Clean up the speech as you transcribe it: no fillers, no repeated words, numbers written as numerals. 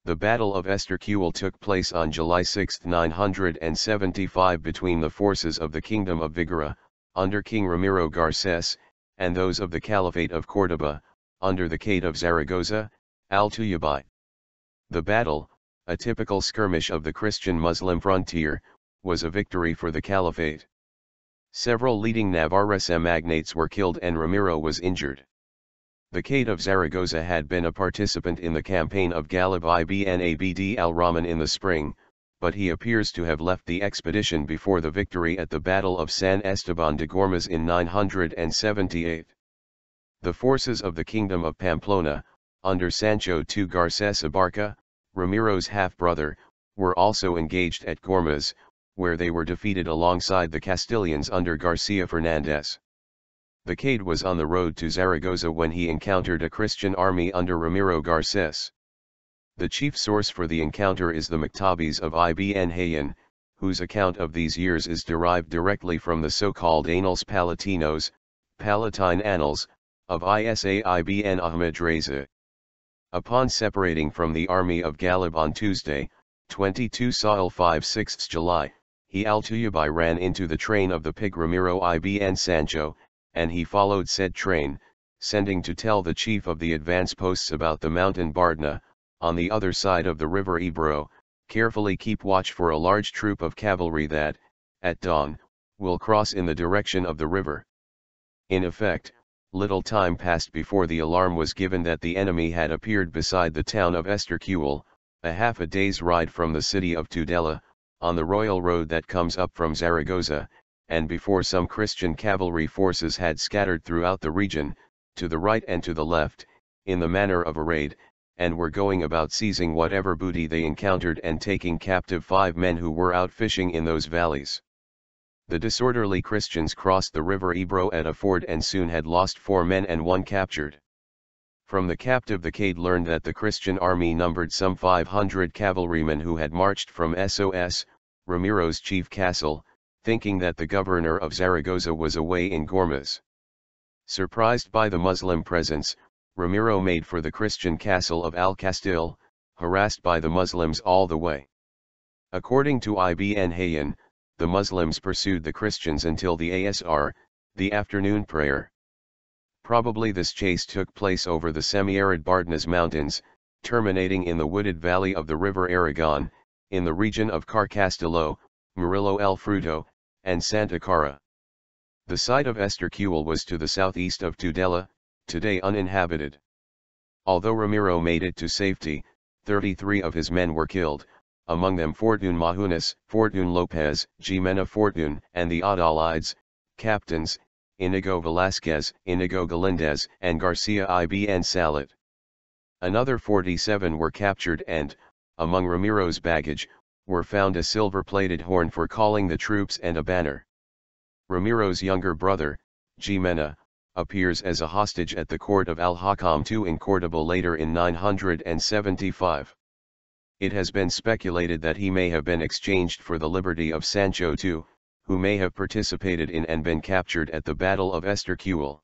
The Battle of Estercuel took place on July 6, 975 between the forces of the Kingdom of Viguera, under King Ramiro Garcés, and those of the Caliphate of Córdoba, under the Kate of Zaragoza, al-Tuyibi. The battle, a typical skirmish of the Christian-Muslim frontier, was a victory for the Caliphate. Several leading Navarrese magnates were killed and Ramiro was injured. The Kate of Zaragoza had been a participant in the campaign of Galib ibn Abd al-Rahman in the spring, but he appears to have left the expedition before the victory at the Battle of San Esteban de Gormaz in 978. The forces of the Kingdom of Pamplona, under Sancho II Garcés Abarca, Ramiro's half-brother, were also engaged at Gormaz, where they were defeated alongside the Castilians under García Fernández. The Cade was on the road to Zaragoza when he encountered a Christian army under Ramiro Garcés. The chief source for the encounter is the Muqtabis of Ibn Hayyan, whose account of these years is derived directly from the so-called annals palatinos, palatine annals, of Isa ibn Ahmad-Razi. Upon separating from the army of Galib on Tuesday, 22 Sa'il 5/6 July, he al-Tuyibi ran into the train of the pig Ramiro ibn Sancho, and he followed said train, sending to tell the chief of the advance posts about the mountain Bardna, on the other side of the river Ebro, carefully keep watch for a large troop of cavalry that, at dawn, will cross in the direction of the river. In effect, little time passed before the alarm was given that the enemy had appeared beside the town of Estercuel, a half a day's ride from the city of Tudela, on the royal road that comes up from Zaragoza, and before some Christian cavalry forces had scattered throughout the region, to the right and to the left, in the manner of a raid, and were going about seizing whatever booty they encountered and taking captive 5 men who were out fishing in those valleys. The disorderly Christians crossed the river Ebro at a ford and soon had lost 4 men and 1 captured. From the captive the Cade learned that the Christian army numbered some 500 cavalrymen who had marched from Sos, Ramiro's chief castle, thinking that the governor of Zaragoza was away in Gormaz. Surprised by the Muslim presence, Ramiro made for the Christian castle of Al-Castil, harassed by the Muslims all the way. According to Ibn Hayyan, the Muslims pursued the Christians until the Asr, the afternoon prayer. Probably this chase took place over the semi-arid Bardnas mountains, terminating in the wooded valley of the river Aragon, in the region of Carcastillo, Murillo el Fruto, and Santa Cara. The site of Estercuel was to the southeast of Tudela, today uninhabited. Although Ramiro made it to safety, 33 of his men were killed, among them Fortun Mahunas, Fortun Lopez, Jimena Fortun, and the Adalides, captains, Inigo Velázquez, Inigo Galindez, and Garcia ibn Salat. Another 47 were captured and, among Ramiro's baggage, were found a silver-plated horn for calling the troops and a banner. Ramiro's younger brother, Jimena, appears as a hostage at the court of Al-Hakam II in Córdoba later in 975. It has been speculated that he may have been exchanged for the liberty of Sancho II, who may have participated in and been captured at the Battle of Estercuel.